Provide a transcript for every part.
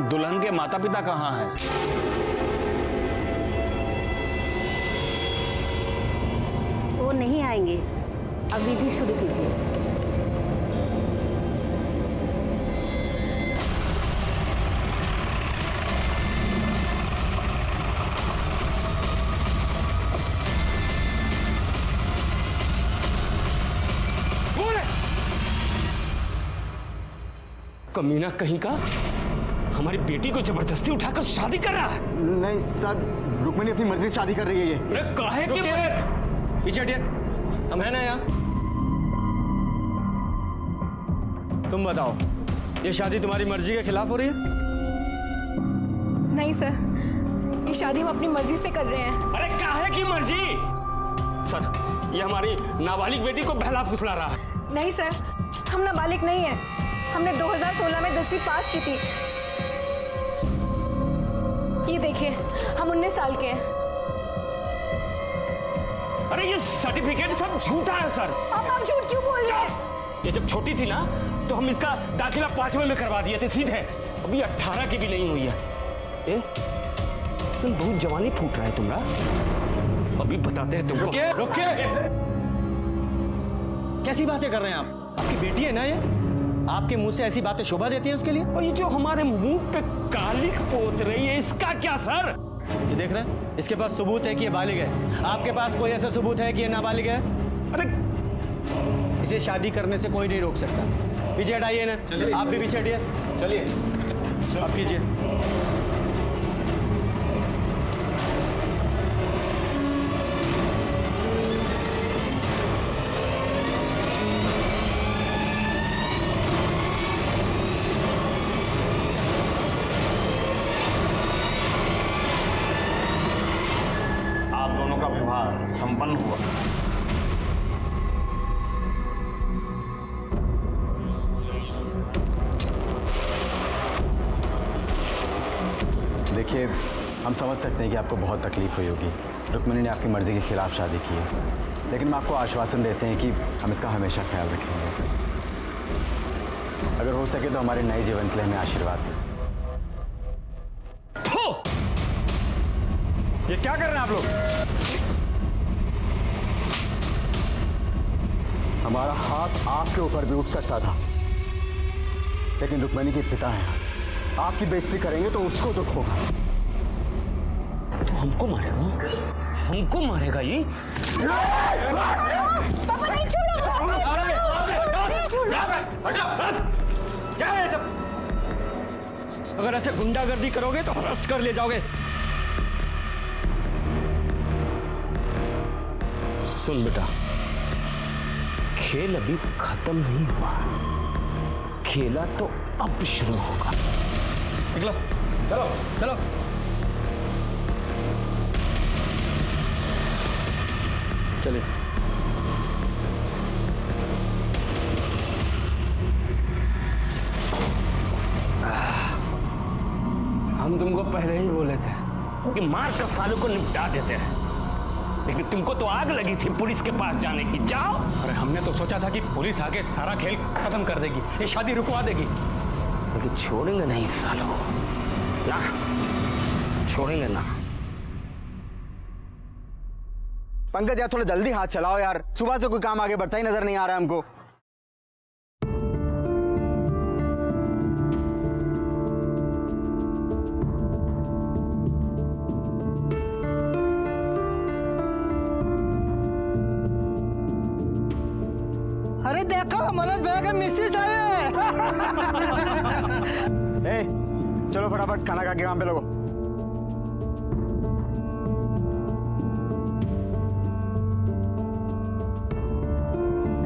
दुल्हन के माता पिता कहाँ हैं? वो नहीं आएंगे, अब विधि शुरू कीजिए। कमीना कहीं का हमारी बेटी को जबरदस्ती उठाकर शादी कर रहा है। नहीं सर, रुक्मिणी अपनी मर्जी से शादी कर रही है ये। अरे काहे के पीछे हटिए, हम है ना यहाँ। तुम बताओ, ये शादी तुम्हारी मर्जी के खिलाफ हो रही है? नहीं सर, ये शादी हम अपनी मर्जी से कर रहे हैं। अरे काहे की मर्जी? सर, ये हमारी नाबालिग बेटी को बहला फुसला रहा है। नहीं सर, हम नाबालिग नहीं है। हमने 2016 में 10वीं पास की थी। ये देखिए, हम 19 साल के हैं। अरे ये सर्टिफिकेट सब झूठा है सर। आप झूठ क्यों बोल रहे हैं? ये जब छोटी थी ना तो हम इसका दाखिला 5वें में करवा दिए थे सीधे। अभी 18 की भी नहीं हुई है। तुम बहुत जवानी फूट रहा है तुम्हारा। अभी बताते हैं तुमको। रुकिए। कैसी बातें कर रहे हैं आप? आपकी बेटी है ना ये? आपके मुंह से ऐसी बातें शोभा देती हैं उसके लिए? और ये जो हमारे मुंह पे कालिख पोत रही है, इसका क्या सर? ये देख रहे हैं, इसके पास सबूत है कि ये बालिग है। आपके पास कोई ऐसा सबूत है कि ये नाबालिग है? अरे इसे शादी करने से कोई नहीं रोक सकता। पीछे हटाइए ना, आप भी पीछे हटिए। चलिए, आप कीजिए। संपन्न हुआ। देखिए, हम समझ सकते हैं कि आपको बहुत तकलीफ हुई होगी। रुक्मिणी ने आपकी मर्जी के खिलाफ शादी की है, लेकिन हम आपको आश्वासन देते हैं कि हम इसका हमेशा ख्याल रखेंगे। अगर हो सके तो हमारे नए जीवन के लिए हमें आशीर्वाद दीजिए। ये क्या कर रहे हैं आप लोग? हमारा हाथ आपके ऊपर भी उठ सकता था, लेकिन रुक्मिणी के पिता हैं। आपकी बेइज्जती करेंगे तो उसको दुख होगा। तो हमको मारेगा? हमको मारेगा ये? पापा नहीं, छोड़ो। क्या है सब? अगर ऐसे गुंडागर्दी करोगे तो अरेस्ट कर ले जाओगे। सुन बेटा, खेल अभी खत्म नहीं हुआ, खेला तो अब शुरू होगा। निकलो, चलो चलो। चलिए। हम तुमको पहले ही बोले थे कि मार कर सालों को निपटा देते हैं, लेकिन तुमको तो आग लगी थी पुलिस के पास जाने की। जाओ। अरे हमने तो सोचा था कि पुलिस आके सारा खेल खत्म कर देगी, ये शादी रुकवा देगी, लेकिन छोड़ेंगे नहीं सालों ना, छोड़ेंगे ना। पंकज यार, थोड़ा जल्दी हाथ चलाओ यार, सुबह से कोई काम आगे बढ़ता ही नजर नहीं आ रहा है हमको। अरे देखो, मनोज भैया का मिसेज आए। ए, चलो फटाफट खाना खा के काम पे लगो।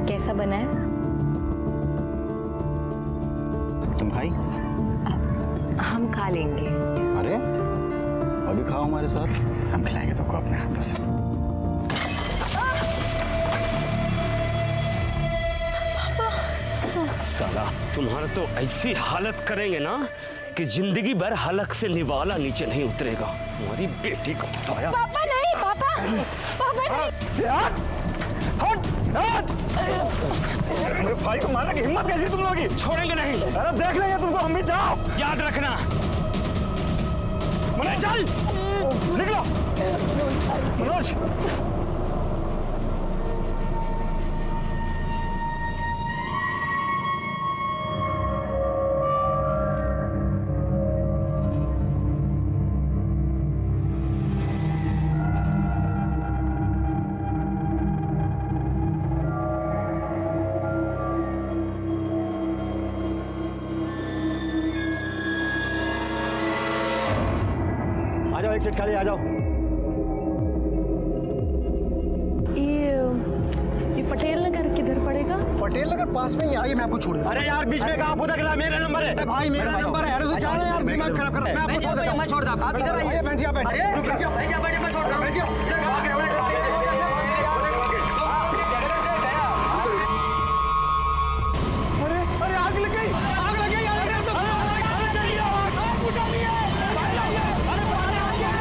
कैसा बना है? तुम खाई? हम खा लेंगे। अरे अभी खाओ हमारे साथ, हम खिलाएंगे तुमको अपने हाथों से। साला तुम्हारा तो ऐसी हालत करेंगे ना कि जिंदगी भर हलक से निवाला नीचे नहीं उतरेगा। हमारी बेटी को फंसाया। पापा नहीं, पापा नहीं। मेरे भाई को मारने की हिम्मत कैसी तुम लोगों की? छोड़ेंगे नहीं। अरे देख लेंगे तुमको हम भी। जाओ। याद रखना, मनोज चल निकलो मनोज आ जाओ, एक सीट खाली, आ जाओ। ये पटेल नगर किधर पड़ेगा? पटेल नगर पास में ही आइए, मैं आपको छोड़ दूँ। अरे यार बीच में कहाँ फुदक रहा, मेरा नंबर है। भाई मेरा नंबर है, अरे तू जाओ यार, दिमाग खराब कर रहा है। मैं आपको छोड़ देता हूँ। मैं छोड़ दूं, आप इधर आइए। बैठ जा, बैठ जा। रुक जा, बैठ जा, बैठ जा, मैं छोड़ रहा हूं। बैठ जा। अरे अरे आग लग गई, आग लग गई, आग लग गई। अरे चलिए, आग बुझा नहीं है। अरे पानी आ गया।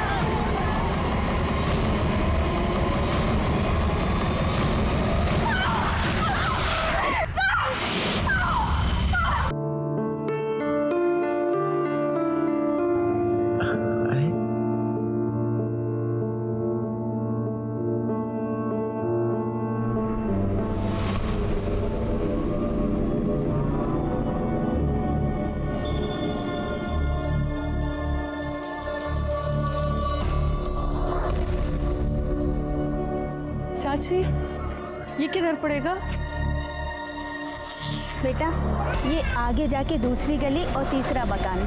चाची, ये किधर पड़ेगा? बेटा, ये आगे जाके दूसरी गली और तीसरा मकान।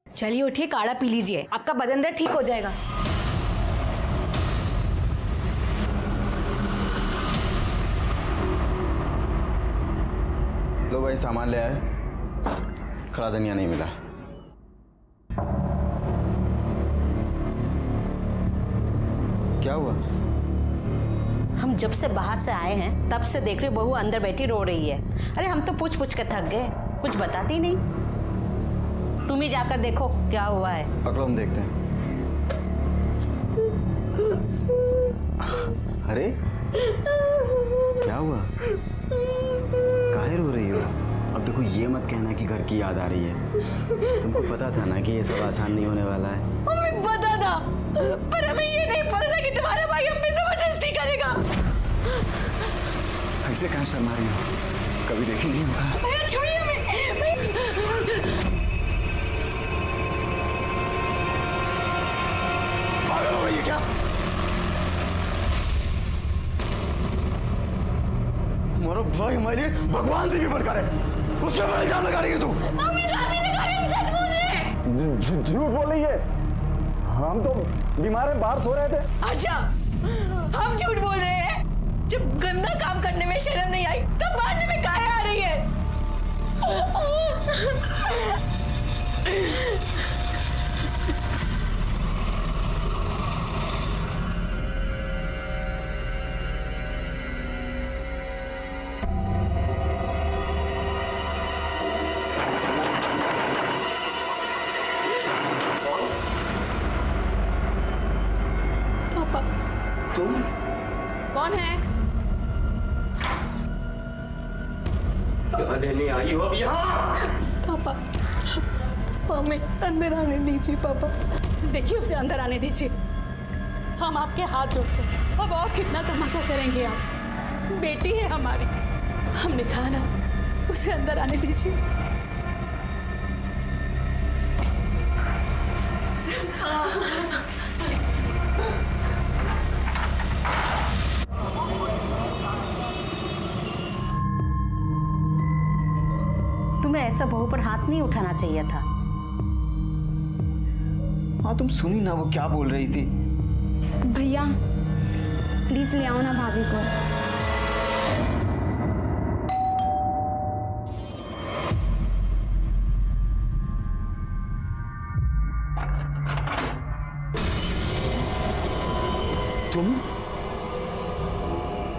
चलिए उठिए, काढ़ा पी लीजिए, आपका बदन दर्द ठीक हो जाएगा। लो भाई, सामान ले आए। खड़ा धनिया नहीं मिला। क्या हुआ? हम जब से बाहर से आए हैं तब से देख रहे हो बहू अंदर बैठी रो रही है। अरे हम तो पूछ पूछ के थक गए, कुछ बताती नहीं। तुम ही जाकर देखो क्या हुआ है। पकड़ो, हम देखते हैं। अरे क्या हुआ? काहे रो रही हो? अब देखो, ये मत कहना कि घर की याद आ रही है। तुमको पता था ना कि ये सब आसान नहीं होने वाला है। हमें पता था, पर हमें ये नहीं पता था कि तुम्हारा भाई हम पे जबरदस्ती करेगा। ऐसे कहाँ शर्मा रही हो? कभी देखी नहीं होगा। भैया छोड़िए हमें, पागल हो गई है क्या? हमारा भाई हमारे लिए भगवान से भी बढ़कर है, उसके ऊपर इल्जाम लगा रही है तू। हम इल्जाम नहीं लगा रहे, हम सच बोल रहे हैं। झूठ बोल रही है। हम तो बीमार हैं, बाहर सो रहे थे। अच्छा, हम झूठ बोल रहे हैं? जब गंदा काम करने में शर्म नहीं आई तब मारने में काहे आ रही है? पापा, तुम कौन है? क्या लेने आई हो अब यहाँ? पापा, हमें अंदर आने दीजिए। पापा देखिए, उसे अंदर आने दीजिए। हम आपके हाथ जोड़ते हैं। अब और कितना तमाशा करेंगे आप? बेटी है हमारी, हमने कहा ना, उसे अंदर आने दीजिए। तुम्हें ऐसा बहू पर हाथ नहीं उठाना चाहिए था। हाँ, तुम सुनी ना वो क्या बोल रही थी? भैया प्लीज ले आओ ना भाभी को।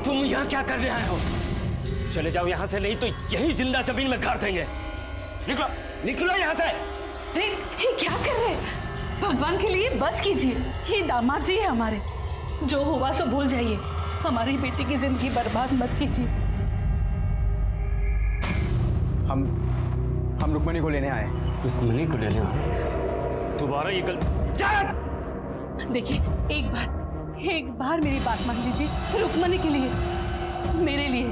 तुम यहाँ क्या कर रहे हो? चले जाओ यहाँ से, नहीं तो यही जिंदा जमीन में गाड़ देंगे। निकलो, निकलो यहाँ से। ये क्या कर रहे हैं? भगवान के लिए बस कीजिए, ये दामाद जी है हमारे, जो हुआ सो भूल जाइए, हमारी बेटी की जिंदगी बर्बाद मत कीजिए। हम रुक्मणी को लेने आए। रुक्मणी को लेने आए? दोबारा ये देखिए, एक बार मेरी बात मान लीजिए, रुक्मणी के लिए, मेरे लिए।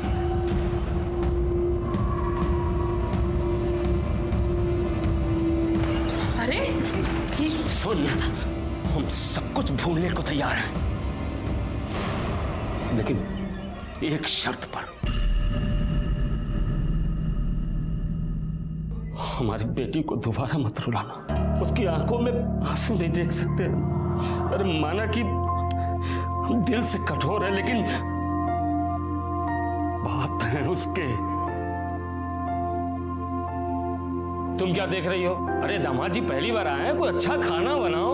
अरे ये सुन, हम सब कुछ भूलने को तैयार हैं, लेकिन एक शर्त पर। हमारी बेटी को दोबारा मत रुलाना। उसकी आंखों में आंसू नहीं देख सकते। अरे माना कि दिल से कठोर है, लेकिन बाप है उसके। तुम क्या देख रही हो? अरे दामाद जी पहली बार आए हैं, कोई अच्छा खाना बनाओ।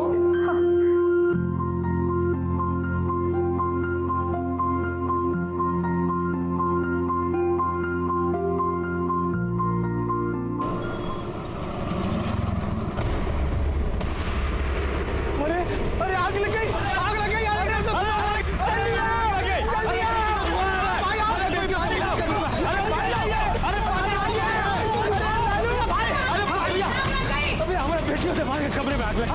अरे आग लग गई, आग लग गई, आग लग गई। जल्दी आइए, जल्दी आइए। भाई अरे अबे हमारे बेटियों से भाग के कमरे में आग लगी।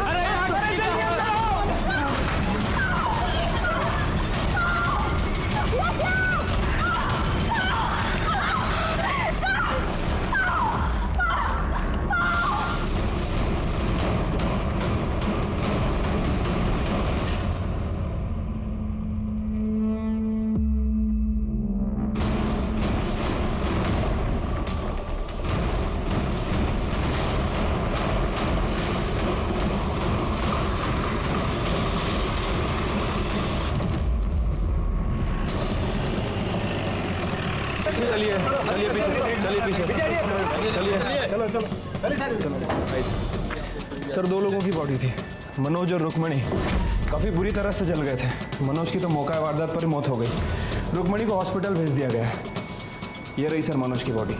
चलिए चलिए पीछे सर 2 लोगों की बॉडी थी, मनोज और रुक्मणी। काफ़ी बुरी तरह से जल गए थे। मनोज की तो मौका वारदात पर ही मौत हो गई। रुक्मणी को हॉस्पिटल भेज दिया गया। ये रही सर मनोज की बॉडी।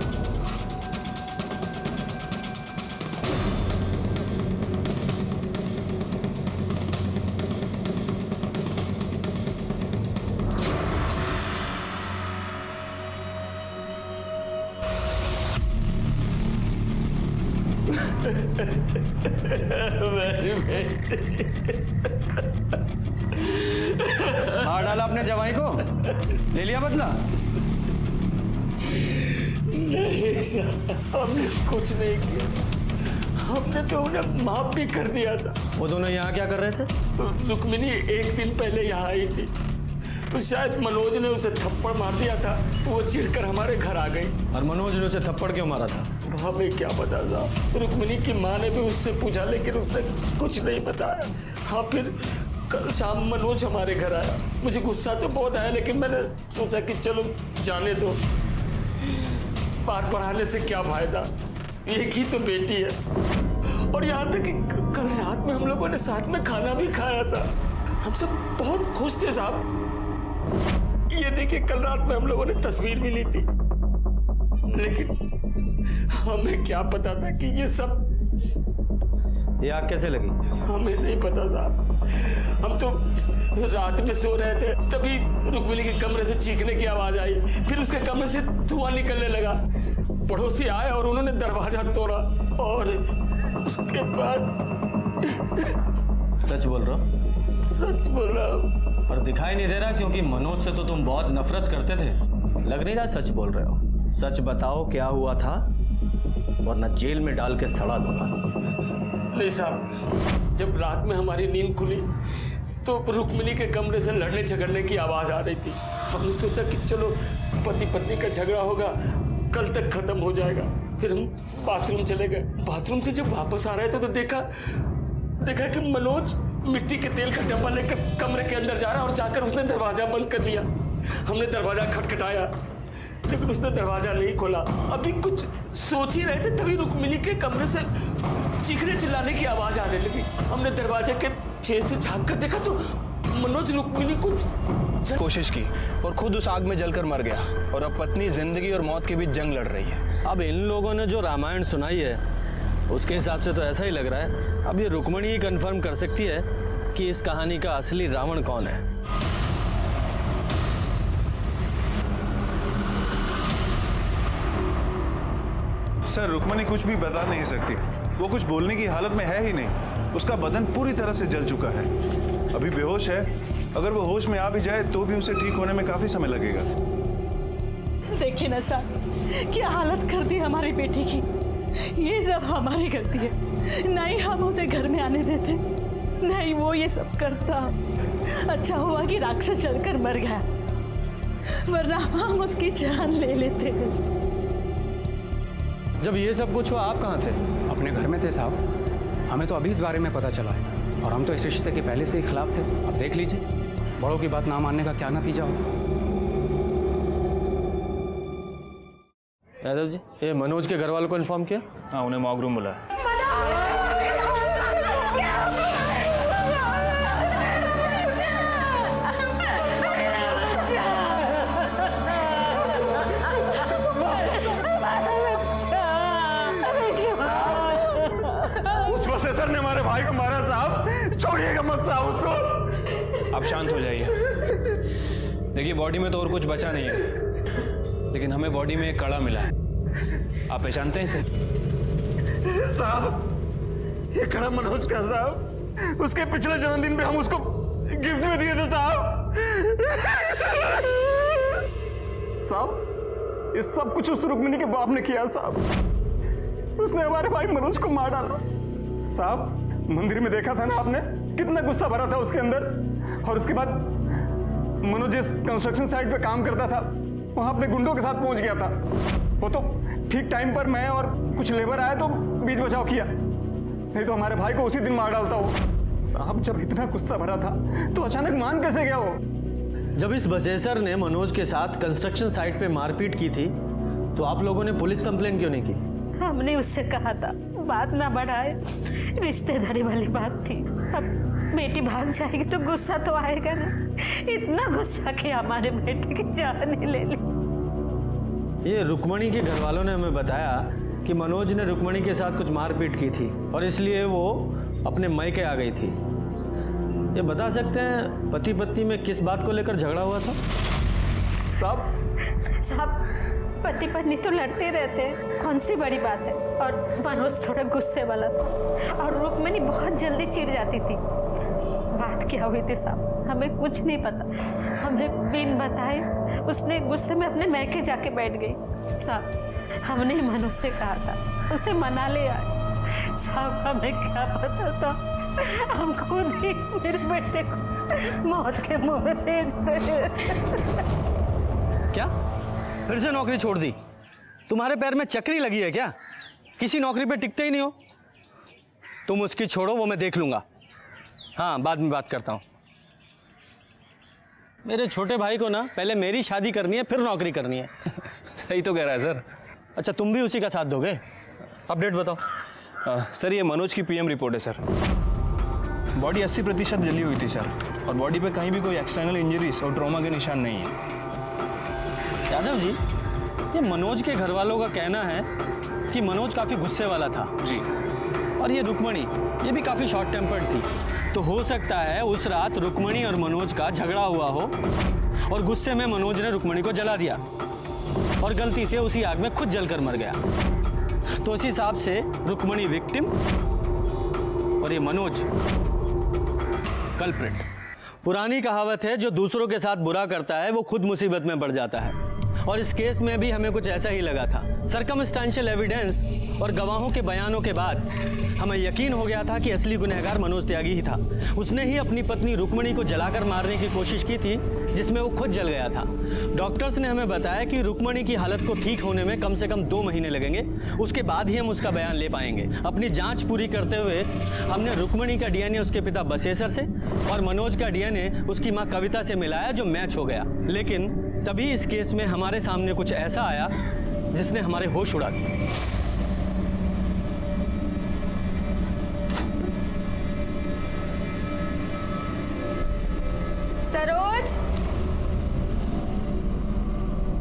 मार डाला अपने जवाई को, ले लिया बदला? नहीं सर, हमने कुछ नहीं किया। हमने तो उन्हें माफ भी कर दिया था। वो दोनों यहाँ क्या कर रहे थे? रुक्मिणी 1 दिन पहले यहाँ आई थी, तो शायद मनोज ने उसे थप्पड़ मार दिया था, तो वो चिढ़कर हमारे घर आ गई। और मनोज ने उसे थप्पड़ क्यों मारा था? हमें क्या पता था। रुक्मिणी की माँ ने भी उससे पूछा, लेकिन उसने कुछ नहीं बताया। हाँ, फिर कल शाम मनोज हमारे घर आया। मुझे गुस्सा तो बहुत आया, लेकिन मैंने सोचा कि चलो जाने दो, बात बढ़ाने से क्या फायदा, एक ही तो बेटी है। और यहाँ तक कि कल रात में हम लोगों ने साथ में खाना भी खाया था। हम सब बहुत खुश थे साहब। ये देखिए, कल रात में हम लोगों ने तस्वीर भी ली थी, लेकिन हमें क्या पता था कि ये सब। ये आग कैसे लगी? हमें नहीं पता साहब। हम तो रात में सो रहे थे, तभी रुक्मिणी के कमरे से चीखने की आवाज आई। फिर उसके कमरे से धुआं निकलने लगा। पड़ोसी आए और उन्होंने दरवाजा तोड़ा, और उसके बाद। सच बोल रहा हो? सच बोल रहा हूँ। पर दिखाई नहीं दे रहा, क्योंकि मनोज से तो तुम बहुत नफरत करते थे। लग नहीं रहा सच बोल रहे हो। सच बताओ, क्या हुआ था, वरना जेल में डाल के सड़ा दूंगा। नहीं साहब, जब रात में हमारी नींद खुली तो रुक्मिणी के कमरे से लड़ने झगड़ने की आवाज आ रही थी। हमने सोचा कि चलो पति पत्नी का झगड़ा होगा, कल तक खत्म हो जाएगा। फिर हम बाथरूम चले गए। बाथरूम से जब वापस आ रहे थे तो देखा कि मनोज मिट्टी के तेल का डब्बा लेकर कमरे के अंदर जा रहा, और जाकर उसने दरवाजा बंद कर लिया। हमने दरवाजा खटखटाया, लेकिन उसने दरवाजा नहीं खोला। अभी कुछ सोच ही रहे थे, तभी रुक्मिणी के कमरे से चीखने चिल्लाने की आवाज आने लगी। हमने दरवाजे के छेद से झांक कर देखा तो मनोज रुक्मिणी को कोशिश की और खुद उस आग में जलकर मर गया, और अब पत्नी जिंदगी और मौत के बीच जंग लड़ रही है। अब इन लोगों ने जो रामायण सुनाई है, उसके हिसाब से तो ऐसा ही लग रहा है। अब ये रुक्मिणी ही कंफर्म कर सकती है कि इस कहानी का असली रावण कौन है। सर रुक्मणी कुछ भी बता नहीं सकती, वो कुछ बोलने की हालत में है ही नहीं। उसका बदन पूरी तरह से जल चुका है, अभी बेहोश है। अगर वो होश में आ भी जाए तो भी उसे ठीक होने में काफी समय लगेगा। देखिए ना साहब, क्या हालत कर दी हमारी बेटी की। ये सब हमारी गलती है, नहीं हम उसे घर में आने देते, नहीं वो ये सब करता। अच्छा हुआ कि राक्षस चलकर मर गया, वरना हम उसकी जान ले लेते। जब ये सब कुछ हुआ आप कहाँ थे? अपने घर में थे साहब, हमें तो अभी इस बारे में पता चला है और हम तो इस रिश्ते के पहले से ही खिलाफ थे। अब देख लीजिए, बड़ों की बात ना मानने का क्या नतीजा होगा। यादव जी, ये मनोज के घर वालों को इन्फॉर्म किया? हाँ, उन्हें मॉक रूम बुलाया। उस प्रोफेसर ने हमारे भाई को मारा साहब, छोड़िएगा मत साहब उसको। आप शांत हो जाइए। देखिए बॉडी में तो और कुछ बचा नहीं है, लेकिन हमें बॉडी में एक कड़ा मिला है। आप पहचानते हैं इसे? साहब ये कड़ा मनोज का साहब, उसके पिछले जन्मदिन पे हम उसको गिफ्ट में दिए थे साहब। साहब ये सब कुछ उस रुक्मिणी के बाप ने किया साहब। उसने हमारे भाई मनोज को मार डाला साहब। मंदिर में देखा था ना आपने, कितना गुस्सा भरा था उसके अंदर। और उसके बाद मनोज जिस कंस्ट्रक्शन साइट पे काम करता था, वहां अपने गुंडों के साथ पहुंच गया था। वो तो ठीक टाइम पर मैं और कुछ लेबर आए तो बीच बचाव किया, नहीं तो हमारे भाई को उसी दिन मार डालता वो। साहब जब इतना गुस्सा भरा था तो अचानक मान कैसे गया वो? जब इस बसेसर ने मनोज के साथ कंस्ट्रक्शन साइट पे मारपीट की थी तो आप लोगों ने पुलिस कंप्लेंट क्यों नहीं की? हमने उससे कहा था बात ना बढ़ाए, रिश्तेदारी वाली बात थी। अब बेटी भाग जाएगी तो गुस्सा तो आएगा ना। इतना गुस्सा कि हमारे बेटे की जान ही ले ली। ये रुक्मणी के घर वालों ने हमें बताया कि मनोज ने रुक्मणी के साथ कुछ मारपीट की थी और इसलिए वो अपने मायके आ गई थी। ये बता सकते हैं पति पत्नी में किस बात को लेकर झगड़ा हुआ था? साहब पति पत्नी तो लड़ते रहते हैं, कौन सी बड़ी बात है। और मनोज थोड़ा गुस्से वाला था और रुक्मिणी बहुत जल्दी चिढ़ जाती थी। बात क्या हुई थी साहब हमें कुछ नहीं पता। हमें बिन बताए उसने गुस्से में अपने मैके जाके बैठ गई। साहब हमने मनोज से कहा था उसे मना ले आए। साहब हमें क्या पता था, हम खुद ही मेरे बेटे को मौत के मुंह में भेज गए। क्या फिर से नौकरी छोड़ दी? तुम्हारे पैर में चक्री लगी है क्या? किसी नौकरी पे टिकते ही नहीं हो। तुम उसकी छोड़ो, वो मैं देख लूंगा। हाँ बाद में बात करता हूँ। मेरे छोटे भाई को ना पहले मेरी शादी करनी है फिर नौकरी करनी है। सही तो कह रहा है सर। अच्छा तुम भी उसी का साथ दोगे? अपडेट बताओ। सर ये मनोज की पीएम रिपोर्ट है सर। बॉडी 80% जली हुई थी सर, और बॉडी पे कहीं भी कोई एक्सटर्नल इंजरीज और ट्रॉमा के निशान नहीं है। यादव जी, ये मनोज के घर वालों का कहना है कि मनोज काफ़ी गुस्से वाला था जी, और ये रुक्मणी ये भी काफ़ी शॉर्ट टेम्पर्ड थी। तो हो सकता है उस रात रुक्मणी और मनोज का झगड़ा हुआ हो और गुस्से में मनोज ने रुक्मणी को जला दिया और गलती से उसी आग में खुद जलकर मर गया। तो इस हिसाब से रुक्मणी विक्टिम और ये मनोज कल्प्रिट। पुरानी कहावत है, जो दूसरों के साथ बुरा करता है वो खुद मुसीबत में पड़ जाता है, और इस केस में भी हमें कुछ ऐसा ही लगा था। सर्कमस्टेंशियल एविडेंस और गवाहों के बयानों के बाद हमें यकीन हो गया था कि असली गुनहगार मनोज त्यागी ही था। उसने ही अपनी पत्नी रुक्मणी को जलाकर मारने की कोशिश की थी, जिसमें वो खुद जल गया था। डॉक्टर्स ने हमें बताया कि रुक्मणी की हालत को ठीक होने में कम से कम 2 महीने लगेंगे, उसके बाद ही हम उसका बयान ले पाएंगे। अपनी जांच पूरी करते हुए हमने रुक्मणी का डीएनए उसके पिता बसेसर से और मनोज का डीएनए उसकी माँ कविता से मिलाया, जो मैच हो गया। लेकिन तभी इस केस में हमारे सामने कुछ ऐसा आया जिसने हमारे होश उड़ा दिए। सरोज,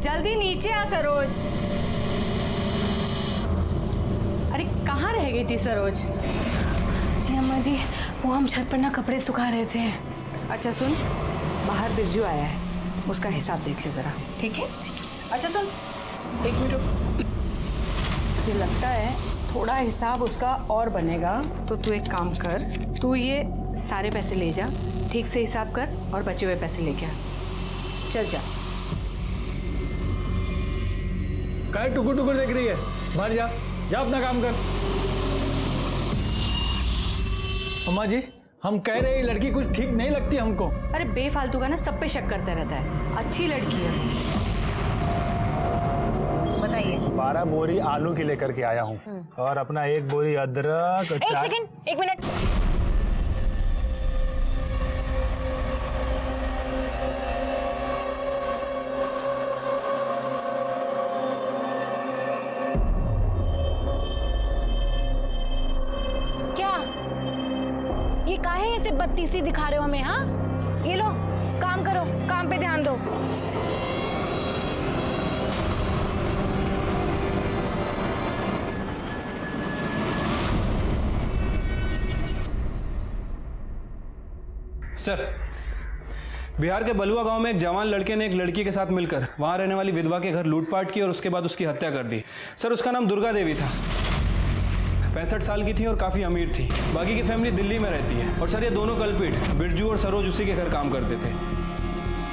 जल्दी नीचे आ सरोज। अरे कहाँ रह गई थी सरोज? नहीं अम्मा जी, वो हम छत पर ना कपड़े सुखा रहे थे। अच्छा सुन, बाहर बिरजू आया है, उसका हिसाब देख ले जरा, ठीक है? अच्छा सुन, एक मिनट रुक। मुझे लगता है थोड़ा हिसाब उसका और बनेगा, तो तू एक काम कर, तू ये सारे पैसे ले जा, ठीक से हिसाब कर और बचे हुए पैसे लेके आ। चल जा। काय टुकुर टुकुर देख रही है? बाहर जा, जा अपना काम कर। अम्मा जी, हम कह रहे हैं लड़की कुछ ठीक नहीं लगती हमको। अरे बेफालतू का ना सब पे शक करता रहता है, अच्छी लड़की है। बताइए। 12 बोरी आलू की लेकर के आया हूँ और अपना 1 बोरी अदरक। एक सेकंड, 1 मिनट। क्या ये काहे ऐसे बत्तीसी दिखा रहे हो हमें? हाँ, ये लो, काम करो, काम पे ध्यान दो। सर, बिहार के बलुआ गांव में एक जवान लड़के ने एक लड़की के साथ मिलकर वहां रहने वाली विधवा के घर लूटपाट की और उसके बाद उसकी हत्या कर दी। सर, उसका नाम दुर्गा देवी था, 65 साल की थी और काफ़ी अमीर थी। बाकी की फैमिली दिल्ली में रहती है। और सर, ये दोनों कल्पिट बिरजू और सरोज उसी के घर काम करते थे।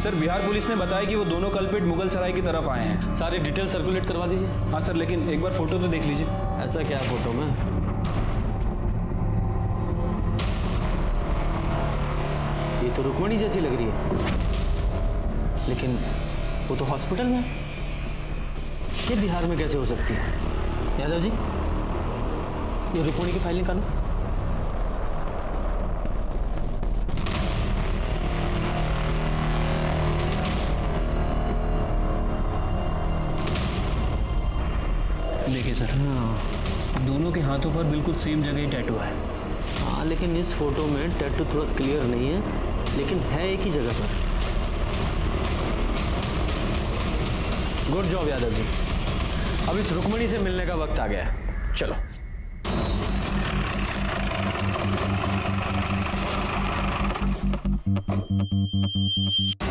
सर, बिहार पुलिस ने बताया कि वो दोनों कल्पिट मुगल सराय की तरफ आए हैं। सारी डिटेल सर्कुलेट करवा दीजिए। हाँ सर, लेकिन एक बार फोटो तो देख लीजिए। ऐसा क्या है फोटो में? ये तो रुक्मणी जैसी लग रही है, लेकिन वो तो हॉस्पिटल में है। ये बिहार में कैसे हो सकती है? यादव जी, ये रुक्मणी की फाइल निकालो। देखिए सर, दोनों के हाथों पर बिल्कुल सेम जगह ही टैटू है। हाँ, लेकिन इस फोटो में टैटू थोड़ा क्लियर नहीं है, लेकिन है एक ही जगह पर। Good job Yadav ji. अब इस रुक्मणी से मिलने का वक्त आ गया है, चलो।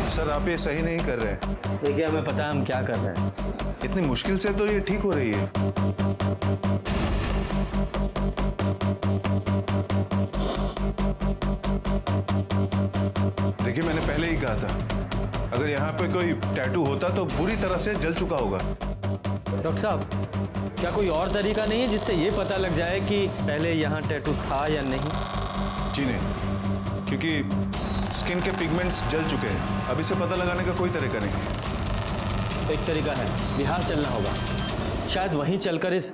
सर, आप ये सही नहीं कर रहे हैं। देखिए, हमें पता है हम क्या कर रहे हैं। इतनी मुश्किल से तो ये ठीक हो रही है। देखिए, मैंने पहले ही कहा था, अगर यहाँ पे कोई टैटू होता तो बुरी तरह से जल चुका होगा। डॉक्टर साहब, क्या कोई और तरीका नहीं है जिससे ये पता लग जाए कि पहले यहाँ टैटू था या नहीं? जी नहीं, क्योंकि स्किन के पिगमेंट्स जल चुके हैं। अब इसे पता लगाने का कोई तरीका नहीं। एक तरीका है, बिहार चलना होगा। शायद वहीं चलकर इस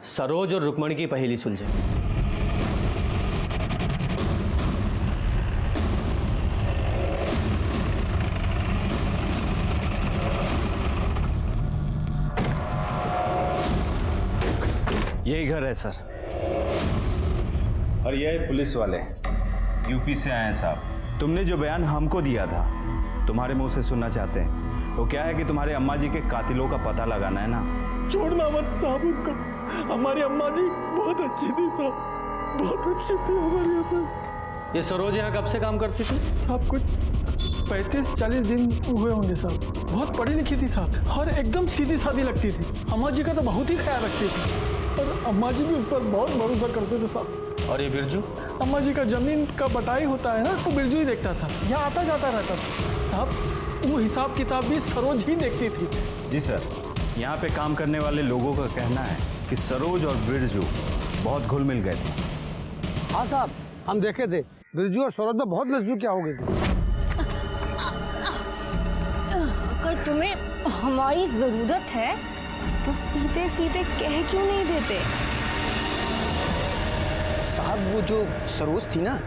सरोज और रुक्मणी की पहेली सुलझे। यही घर है सर। और ये पुलिस वाले यूपी से आए हैं साहब। तुमने जो बयान हमको दिया था, तुम्हारे मुंह से सुनना चाहते हैं। वो क्या है कि तुम्हारे अम्मा जी के कातिलों का पता लगाना है ना। छोड़ना मत साहब उनको। हमारी अम्मा जी बहुत अच्छी थी साहब, बहुत अच्छी थी हमारी अम्मा। ये सरोज यहाँ कब से काम करती थी? साहब कुछ 35-40 दिन हुए होंगे साहब। बहुत पढ़ी लिखी थी साहब और एकदम सीधी सादी लगती थी। अम्मा जी का तो बहुत ही ख्याल रखती थी और अम्मा जी भी उस पर बहुत भरोसा करते थे साहब। और ये बिरजू? अम्मा जी का जमीन का बटाई होता है ना, तो बिरजू ही देखता था, यहाँ आता जाता रहता था साहब। वो हिसाब किताब भी सरोज ही देखती थी। जी सर, यहाँ पे काम करने वाले लोगों का कहना है कि सरोज और बिरजू बहुत घुल मिल गए थे। हाँ साहब, हम देखे थे, बिरजू और सरोज में बहुत नजदीकियाँ हो गई थी। अगर तुम्हें हमारी जरूरत है तो सीधे सीधे कह क्यों नहीं देते? साहब, वो जो सरोज थी ना,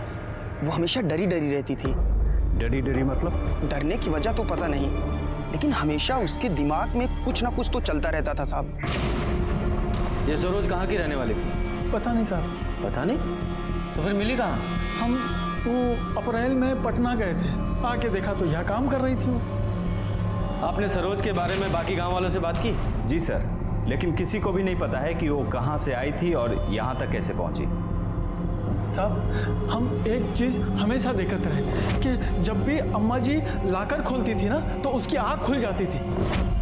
वो हमेशा डरी डरी रहती थी। डरी डरी मतलब? डरने की वजह तो पता नहीं, लेकिन हमेशा उसके दिमाग में कुछ ना कुछ तो चलता रहता था साहब। ये सरोज कहाँ की रहने वाली थी? पता नहीं साहब। पता नहीं? तो फिर मिली कहाँ? हम वो अप्रैल में पटना गए थे, आके देखा तो यहाँ काम कर रही थी वो। आपने सरोज के बारे में बाकी गांव वालों से बात की? जी सर, लेकिन किसी को भी नहीं पता है कि वो कहाँ से आई थी और यहाँ तक कैसे पहुँची। साहब हम एक चीज हमेशा देखते रहे कि जब भी अम्मा जी लाकर खोलती थी ना तो उसकी आंख खुल जाती थी।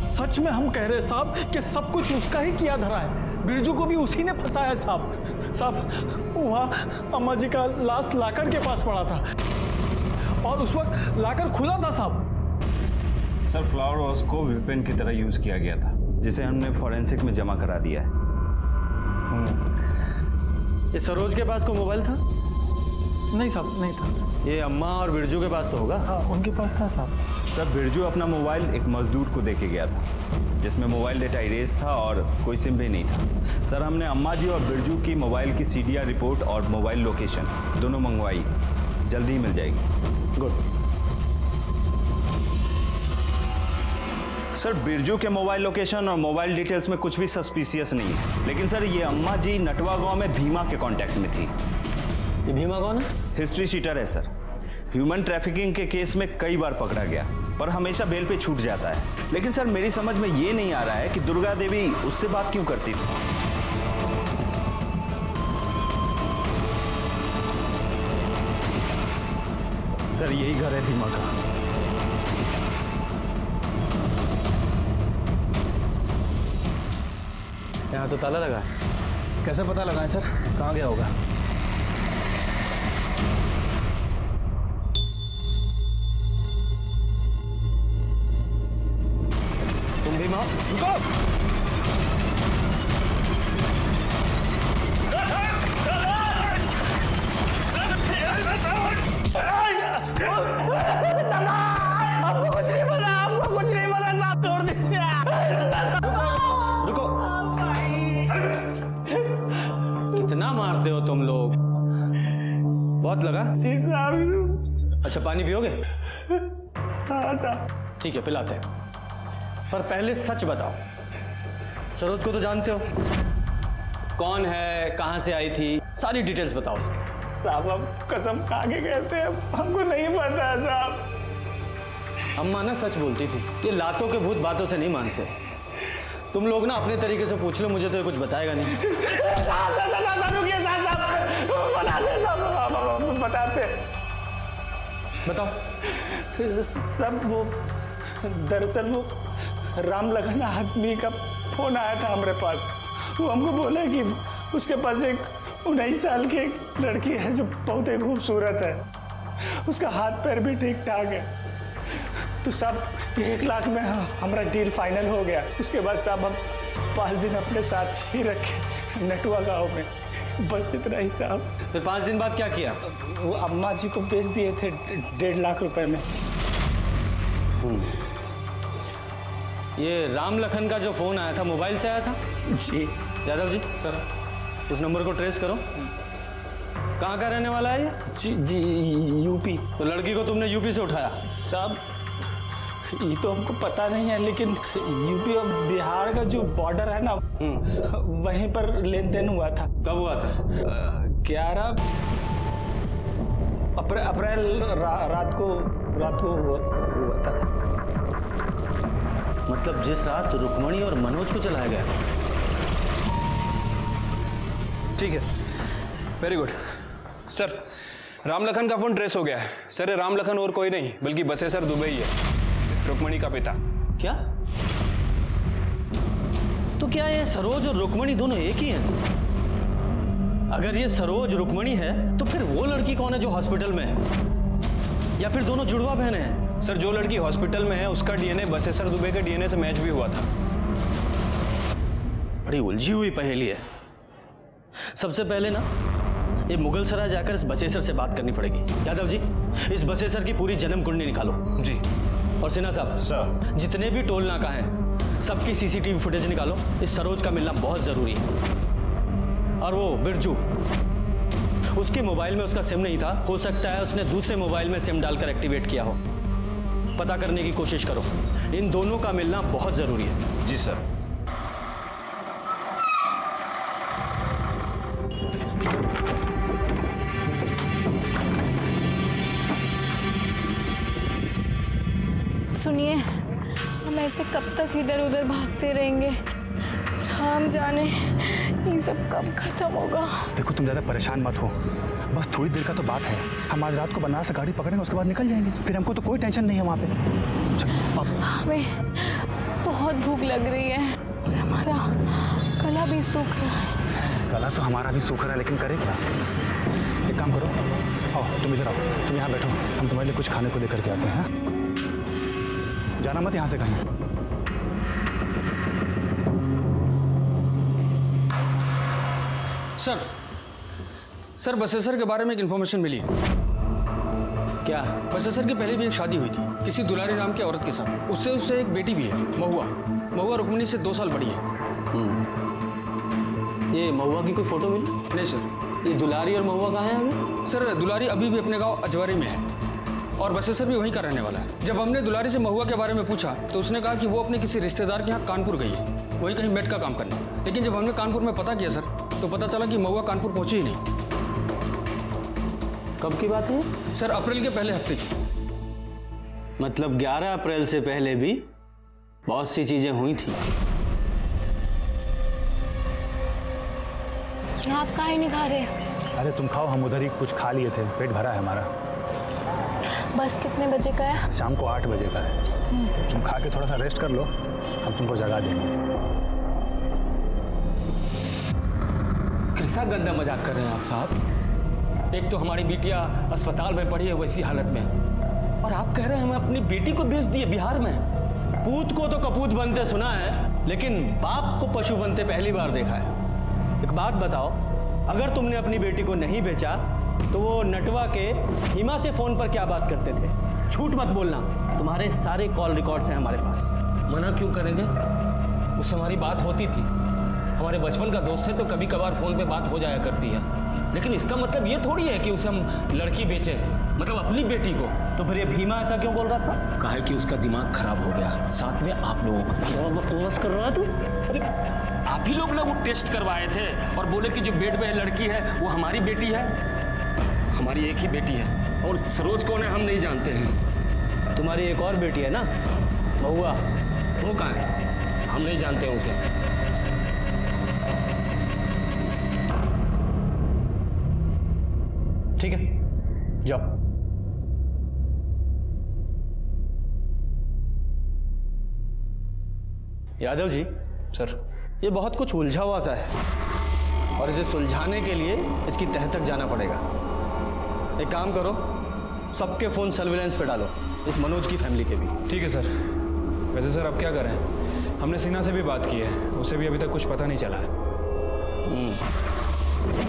सच में हम कह रहे साहब कि सब कुछ उसका ही किया धरा है, बिरजू को भी उसी ने फंसाया साहब। साहब वहाँ अम्मा जी का लाश लाकर के पास पड़ा था और उस वक्त लाकर खुला था साहब। सर फ्लावर वॉश को वेपन की तरह यूज किया गया था, जिसे हमने फॉरेंसिक में जमा करा दिया है। ये सरोज के पास कोई मोबाइल था? नहीं साहब, नहीं था। ये अम्मा और बिरजू के पास तो होगा। हाँ उनके पास था साहब। सर बिरजू अपना मोबाइल एक मजदूर को देके गया था, जिसमें मोबाइल डेटा इरेज था और कोई सिम भी नहीं था। सर हमने अम्मा जी और बिरजू की मोबाइल की CDR रिपोर्ट और मोबाइल लोकेशन दोनों मंगवाई, जल्दी ही मिल जाएगी। गुड। सर बिरजू के मोबाइल लोकेशन और मोबाइल डिटेल्स में कुछ भी सस्पिशियस नहीं है, लेकिन सर ये अम्मा जी नटवा गांव में भीमा के कांटेक्ट में थी। ये भीमा कौन है? हिस्ट्री शीटर है सर, ह्यूमन ट्रैफिकिंग के केस में कई बार पकड़ा गया पर हमेशा बेल पे छूट जाता है। लेकिन सर मेरी समझ में ये नहीं आ रहा है कि दुर्गा देवी उससे बात क्यों करती थी। सर यही घर है भीमा का। यहाँ तो ताला लगा है। कैसे पता लगाएं सर, कहाँ गया होगा? तुम भीमा, रुको। आपको कुछ नहीं पता, आपको कुछ नहीं पता साहब, छोड़ दीजिए। रुको। कितना मारते हो तुम लोग? बहुत लगा? जी साहब। अच्छा पानी पियोगे? हाँ साहब। ठीक है पिलाते हैं, पर पहले सच बताओ, सरोज को तो जानते हो, कौन है, कहाँ से आई थी, सारी डिटेल्स बताओ उसकी। साहब हम कसम खा के कहते हैं, हमको नहीं पता है साहब। अम्मा ना सच बोलती थी, ये लातों के भूत बातों से नहीं मानते। तुम लोग ना अपने तरीके से पूछ लो, मुझे तो ये कुछ बताएगा नहीं। साहब रुकिए साहब, बताते साहब, बताते। बताओ। सब वो दरअसल वो राम लखन आदमी का फोन आया था हमारे पास। वो हमको बोला कि उसके पास एक 19 साल की एक लड़की है जो बहुत ही खूबसूरत है, उसका हाथ पैर भी ठीक ठाक है। तो साहब 1 लाख में हमारा डील फाइनल हो गया। उसके बाद साहब हम 5 दिन अपने साथ ही रखे नटुआ गांव में, बस इतना ही साहब। फिर 5 दिन बाद क्या किया? वो अम्मा जी को बेच दिए थे 1.5 लाख रुपए में। ये राम लखन का जो फोन आया था मोबाइल से आया था? जी यादव जी सर, उस नंबर को ट्रेस करो। कहाँ का रहने वाला है ये? जी यूपी। तो लड़की को तुमने यूपी से उठाया? साहब ये तो हमको पता नहीं है, लेकिन यूपी और बिहार का जो बॉर्डर है ना, वहीं पर लेन देन हुआ था। कब हुआ था? 11 अप्रैल रात को हुआ था। मतलब जिस रात रुक्मणी और मनोज को चलाया गया। ठीक है, very good sir. Ram Lakhan का फोन ट्रेस हो गया है सर। ये राम लखन और कोई नहीं बल्कि बसेसर दुबे ही है, रुक्मणी का पिता। क्या? तो क्या ये सरोज और रुक्मणी दोनों एक ही हैं? अगर ये सरोज रुक्मणी है तो फिर वो लड़की कौन है जो हॉस्पिटल में है? या फिर दोनों जुड़वा बहनें हैं? सर जो लड़की हॉस्पिटल में है उसका DNA बसेसर दुबे के DNA से मैच भी हुआ था। बड़ी उलझी हुई पहेली है। सबसे पहले ना ये मुगल सराय जाकर इस बसेसर से बात करनी पड़ेगी। यादव जी इस बसेसर की पूरी जन्म कुंडली निकालो। जी। और सिन्हा साहब सर, जितने भी टोल नाका हैं सबकी CCTV फुटेज निकालो। इस सरोज का मिलना बहुत जरूरी है। और वो बिरजू, उसके मोबाइल में उसका सिम नहीं था, हो सकता है उसने दूसरे मोबाइल में सिम डालकर एक्टिवेट किया हो। पता करने की कोशिश करो, इन दोनों का मिलना बहुत जरूरी है। जी सर। सुनिए, हम ऐसे कब तक इधर उधर भागते रहेंगे? हम जाने ये सब कब खत्म होगा। देखो तुम ज़्यादा परेशान मत हो, बस थोड़ी देर का तो बात है। हम आज रात को बनारस से गाड़ी पकड़ेंगे, उसके बाद निकल जाएंगे। फिर हमको तो कोई टेंशन नहीं है वहाँ पे। चलो अब हमें बहुत भूख लग रही है और हमारा गला भी सूख रहा है। गला तो हमारा भी सूख रहा है, लेकिन करे क्या? एक काम करो, आओ तुम इधर आओ, तुम यहाँ बैठो, हम तुम्हारे लिए कुछ खाने को लेकर के आते हैं। जाना मत यहाँ से कहीं। सर बसेसर के बारे में एक इन्फॉर्मेशन मिली है। क्या? बसेसर की पहले भी एक शादी हुई थी किसी दुलारी नाम की औरत के साथ। उससे एक बेटी भी है, महुआ रुक्मिणी से 2 साल बड़ी है। ये महुआ की कोई फोटो मिली? नहीं सर। ये दुलारी और महुआ कहाँ है अभी? सर दुलारी अभी भी अपने गांव अजवारी में है और बसेसर भी वहीं का रहने वाला है। जब हमने दुलारी से महुआ के बारे में पूछा तो उसने कहा कि वो अपने किसी रिश्तेदार के यहाँ कानपुर गई है, वहीं कहीं मेट का काम करने। लेकिन जब हमने कानपुर में पता किया सर, तो पता चला कि महुआ कानपुर पहुंची ही नहीं। कब की बात है? सर अप्रैल के पहले हफ्ते की। मतलब 11 अप्रैल से पहले भी बहुत सी चीजें हुई थी। आप काहे नहीं खा रहे? अरे तुम खाओ, हम उधर ही कुछ खा लिए थे, पेट भरा है हमारा। बस कितने बजे का है? शाम को 8 बजे का है। तुम खा के थोड़ा सा रेस्ट कर लो, हम तुमको जगा देंगे। कैसा गंदा मजाक कर रहे हैं आप साहब? एक तो हमारी बिटिया अस्पताल में पड़ी है वैसी हालत में, और आप कह रहे हैं हम अपनी बेटी को भेज दिए बिहार में। पूत को तो कपूत बनते सुना है, लेकिन बाप को पशु बनते पहली बार देखा है। एक बात बताओ, अगर तुमने अपनी बेटी को नहीं बेचा तो वो नटवा के हिमा से फोन पर क्या बात करते थे? झूठ मत बोलना, तुम्हारे सारे कॉल रिकॉर्ड्स हैं हमारे पास। मना क्यों करेंगे? उससे हमारी बात होती थी, हमारे बचपन का दोस्त है, तो कभी कभार फोन पे बात हो जाया करती है। लेकिन इसका मतलब ये थोड़ी है कि उसे हम लड़की बेचे, मतलब अपनी बेटी को। तो फिर ये भीमा ऐसा क्यों बोल रहा था? कहा है कि उसका दिमाग खराब हो गया, साथ में आप लोगों का। क्या बकवास कर रहा है तू? अरे आप ही लोग ना वो टेस्ट करवाए थे और बोले कि जो बेड में लड़की है वो हमारी बेटी है। हमारी एक ही बेटी है, और सरोज कौन है हम नहीं जानते हैं। तुम्हारी एक और बेटी है ना, महुआ, वो कहाँ है? हम नहीं जानते हैं उसे। ठीक है, जाओ। यादव जी। सर ये बहुत कुछ उलझा हुआ सा है और इसे सुलझाने के लिए इसकी तह तक जाना पड़ेगा। एक काम करो, सबके फोन सर्विलेंस पे डालो, इस मनोज की फैमिली के भी। ठीक है सर। वैसे सर अब क्या करें, हमने सिन्हा से भी बात की है, उसे भी अभी तक कुछ पता नहीं चला है।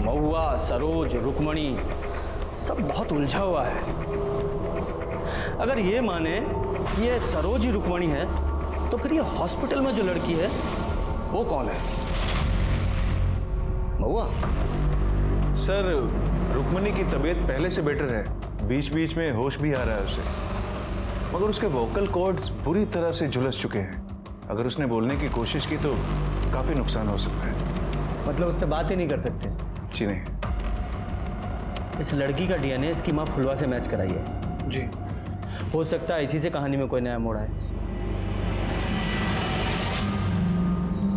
महुआ, सरोज, रुक्मणी सब बहुत उलझा हुआ है। अगर ये माने कि ये सरोज ही रुक्मणी है, तो फिर ये हॉस्पिटल में जो लड़की है वो कौन है? महुआ? सर रुक्मणी की तबीयत पहले से बेटर है, बीच बीच में होश भी आ रहा है उसे, मगर उसके वोकल कॉर्ड्स बुरी तरह से झुलस चुके हैं। अगर उसने बोलने की कोशिश की तो काफी नुकसान हो सकता है। मतलब उससे बात ही नहीं कर सकते? जी नहीं। इस लड़की का डीएनए इसकी माँ फुलवा से मैच कराई है। जी। हो सकता है इसी से कहानी में कोई नया मोड़ आए।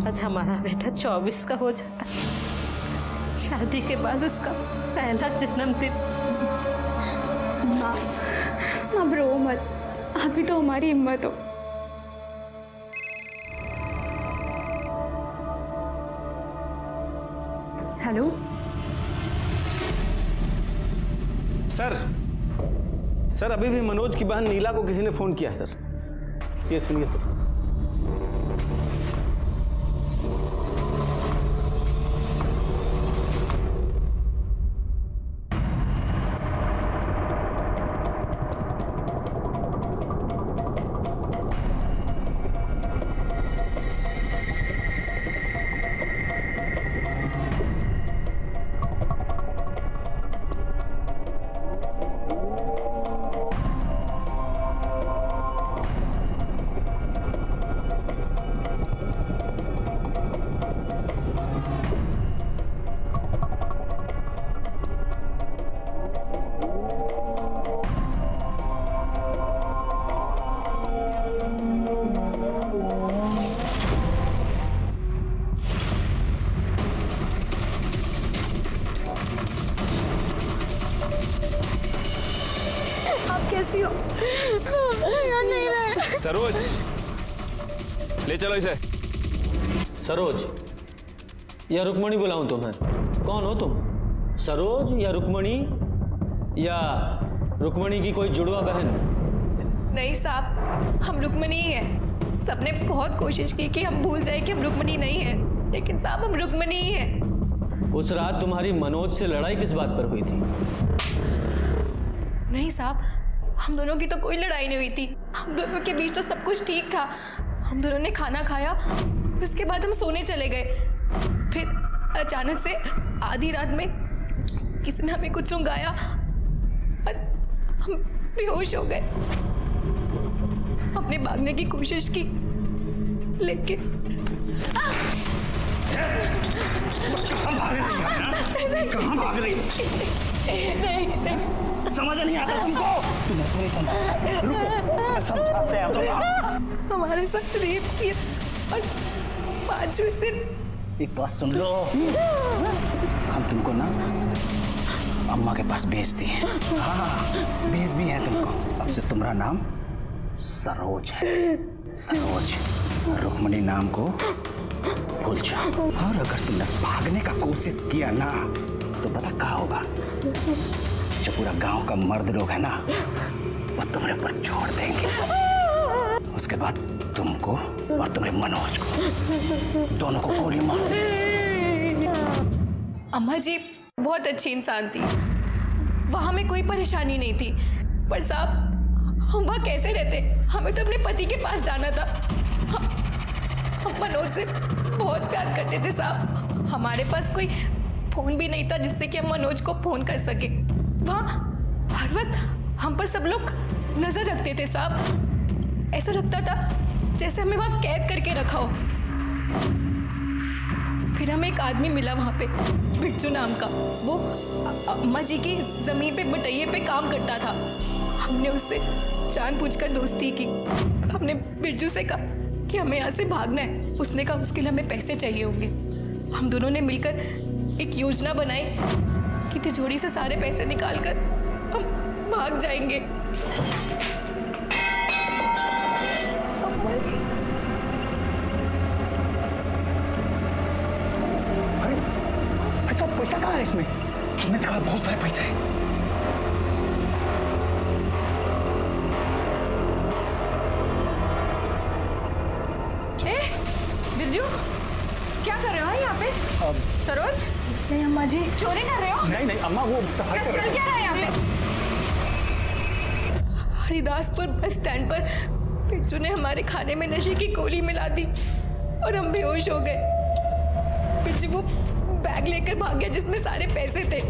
आज हमारा बेटा 24 का हो जाता, शादी के बाद उसका पहला जन्मदिन। माँ, अब रो मत, आप भी तो हमारी हिम्मत हो। हेलो सर, अभी भी मनोज की बहन नीला को किसी ने फोन किया सर। ये सुनिए सर। कैसी हो? याद नहीं रहे। सरोज, ले चलो इसे। सरोज या रुक्मणी बुलाऊं तुम्हें? कौन हो तुम? सरोज या रुक्मणी, या रुक्मणी की कोई जुड़वा बहन? नहीं साहब, हम रुक्मणी ही हैं। सबने बहुत कोशिश की कि हम भूल जाए कि हम रुक्मणी नहीं हैं, लेकिन साहब हम रुक्मणी ही हैं। उस रात तुम्हारी मनोज से लड़ाई किस बात पर हुई थी? नहीं साहब, हम दोनों की तो कोई लड़ाई नहीं हुई थी। हम दोनों के बीच तो सब कुछ ठीक था। हम दोनों ने खाना खाया, उसके बाद हम सोने चले गए। फिर अचानक से आधी रात में किसी ने हमें कुछ सुंघाया और हम बेहोश हो गए। हमने भागने की कोशिश की, लेकिन कहाँ भाग रही है? कहाँ भाग रही है? नहीं, समझ नहीं आता तुमको? तुम ऐसे नहीं समझ। रुको, समझाते हैं तुम। हमारे साथ रेप किया और 5वें दिन। एक बात सुन लो, हम तुमको ना अम्मा के पास भेज दिए। हाँ, भेज दिए हैं तुमको। अब से तुम्हारा नाम सरोज है। सरोज, रुक्मणी नाम को भूल जाओ। और अगर तुमने भागने का कोशिश किया ना, तो पता क्या होगा? जो पूरा गांव का मर्द लोग है ना, वो तुम्हारे ऊपर छोड़ देंगे। उसके बाद तुमको और तुम्हारे मनोज को, दोनों को गोली मार देंगे। अम्मा जी बहुत अच्छी इंसान थी, वहां में कोई परेशानी नहीं थी। पर साहब, हम वहाँ कैसे रहते? हमें तो अपने पति के पास जाना था। हम मनोज से बहुत प्यार करते थे साहब। हमारे पास कोई फोन भी नहीं था जिससे कि हम मनोज को फोन कर सके। वहाँ हर वक्त हम पर सब लोग नजर रखते थे साहब। ऐसा लगता था जैसे हमें वहाँ कैद करके रखा हो। फिर हमें एक आदमी मिला वहाँ पे, बिरजू नाम का। वो अम्मा जी की जमीन पे बटैये पे काम करता था। हमने उससे जानबूझकर दोस्ती की। हमने बिरजू से कहा कि हमें यहाँ से भागना है। उसने कहा उसके लिए हमें पैसे चाहिए होंगे। हम दोनों ने मिलकर एक योजना बनाई कि तिजोरी से सारे पैसे निकालकर हम भाग जाएंगे। अच्छा, पैसा कहाँ है इसमें? तुमने कहा बहुत सारे पैसे हैं। बिरजू, क्या कर रहे हो यहाँ पे? सरोज? नहीं अम्मा जी, चोरी कर रहे हो? नहीं नहीं अम्मा, वो सफाई कर रहे क्या रहा है यहाँ पे? हरिदासपुर बस स्टैंड पर बिरजू ने हमारे खाने में नशे की गोली मिला दी और हम बेहोश हो गए। बिरजू वो बैग लेकर भाग गया जिसमें सारे पैसे थे।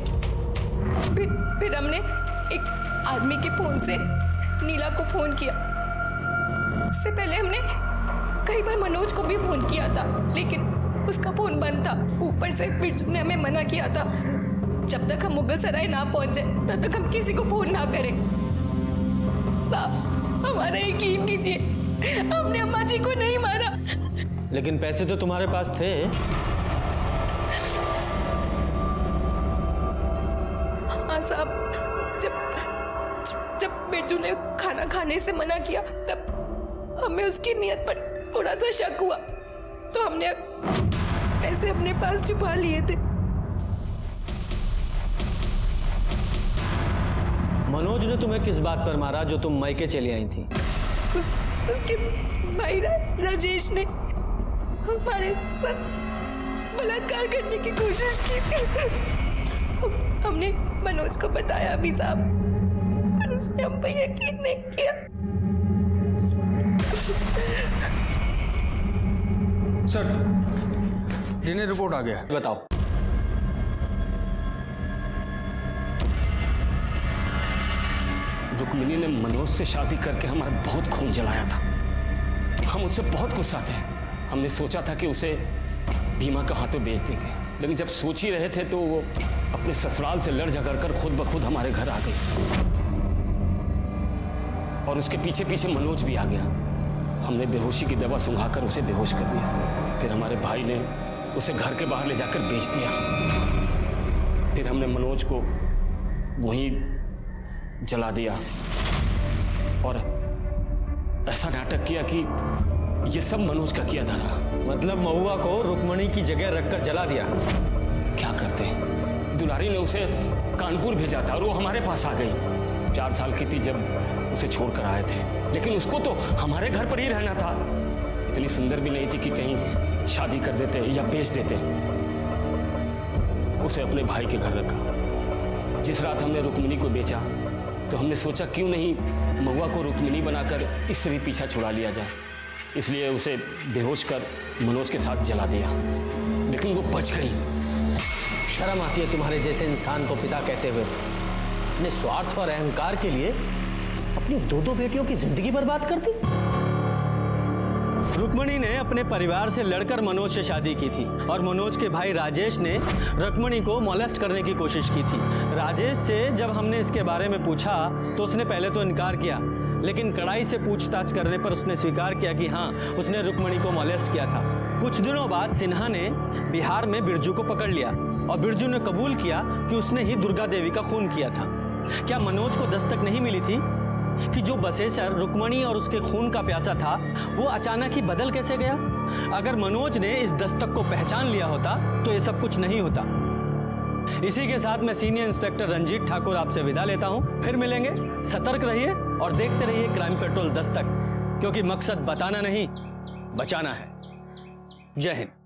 फिर हमने एक आदमी के फोन से नीला को फोन किया। उससे पहले हमने कई बार मनोज को भी फोन किया था, लेकिन उसका फोन बंद था। ऊपर से बिरजू ने हमें मना किया था जब तक हम मुगल सराय ना पहुंचे तब तक हम किसी को फोन ना करें। साहब, हमारा यकीन कीजिए, हमने अम्मा जी को नहीं मारा। लेकिन पैसे तो तुम्हारे पास थे। हाँ साहब, जब बिरजू ने खाना खाने से मना किया तब हमें उसकी नीयत पर थोड़ा सा शक हुआ, तो हमने पैसे अपने पास छुपा लिए थे। मनोज ने तुम्हें किस बात पर मारा जो तुम मायके चली आई थी? उसके भाई राजेश ने हमारे साथ बलात्कार करने की कोशिश की। हमने मनोज को बताया भी साहब, पर उसने हम पे यकीन नहीं किया। सर, डीएनए रिपोर्ट आ गया है। बताओ। रुक्मिणी ने मनोज से शादी करके हमारा बहुत खून जलाया था। हम उससे बहुत गुस्सा थे। हमने सोचा था कि उसे भीमा के हाथों बेच देंगे, लेकिन जब सोच ही रहे थे तो वो अपने ससुराल से लड़ झगड़ कर खुद ब खुद हमारे घर आ गई और उसके पीछे पीछे मनोज भी आ गया। हमने बेहोशी की दवा सुंघाकर उसे बेहोश कर दिया। फिर हमारे भाई ने उसे घर के बाहर ले जाकर बेच दिया। फिर हमने मनोज को वहीं जला दिया। और ऐसा नाटक किया कि ये सब मनोज का किया धरा। मतलब महुआ को रुक्मणी की जगह रखकर जला दिया। क्या करते, दुलारी ने उसे कानपुर भेजा था और वो हमारे पास आ गई। 4 साल की थी जब उसे छोड़ कर आए थे, लेकिन उसको तो हमारे घर पर ही रहना था। इतनी सुंदर भी नहीं थी कि कहीं शादी कर देते या बेच देते। उसे अपने भाई के घर रखा। जिस रात हमने रुक्मिणी को बेचा तो हमने सोचा क्यों नहीं महुआ को रुक्मिणी बनाकर इससे भी पीछा छुड़ा लिया जाए। इसलिए उसे बेहोश कर मनोज के साथ जला दिया, लेकिन वो बच गई। शर्म आती है तुम्हारे जैसे इंसान को पिता कहते हुए। अपने स्वार्थ और अहंकार के लिए अपनी 2 बेटियों की जिंदगी बर्बाद कर दी। रुक्मणी ने अपने परिवार से लड़कर मनोज से शादी की थी और मनोज के भाई राजेश ने रुक्मणी को मॉलेस्ट करने की कोशिश की थी। राजेश से जब हमने इसके बारे में पूछा तो उसने पहले तो इनकार किया, लेकिन कड़ाई से पूछताछ करने पर उसने स्वीकार किया कि हाँ, उसने रुक्मणी को मॉलेस्ट किया था। कुछ दिनों बाद सिन्हा ने बिहार में बिरजू को पकड़ लिया और बिरजू ने कबूल किया कि उसने ही दुर्गा देवी का खून किया था। क्या मनोज को दस्तक नहीं मिली थी कि जो बसेसर रुक्मणी और उसके खून का प्यासा था वो अचानक ही बदल कैसे गया? अगर मनोज ने इस दस्तक को पहचान लिया होता तो ये सब कुछ नहीं होता। इसी के साथ मैं सीनियर इंस्पेक्टर रंजीत ठाकुर आपसे विदा लेता हूं। फिर मिलेंगे। सतर्क रहिए और देखते रहिए क्राइम पेट्रोल दस्तक, क्योंकि मकसद बताना नहीं, बचाना है। जय हिंद।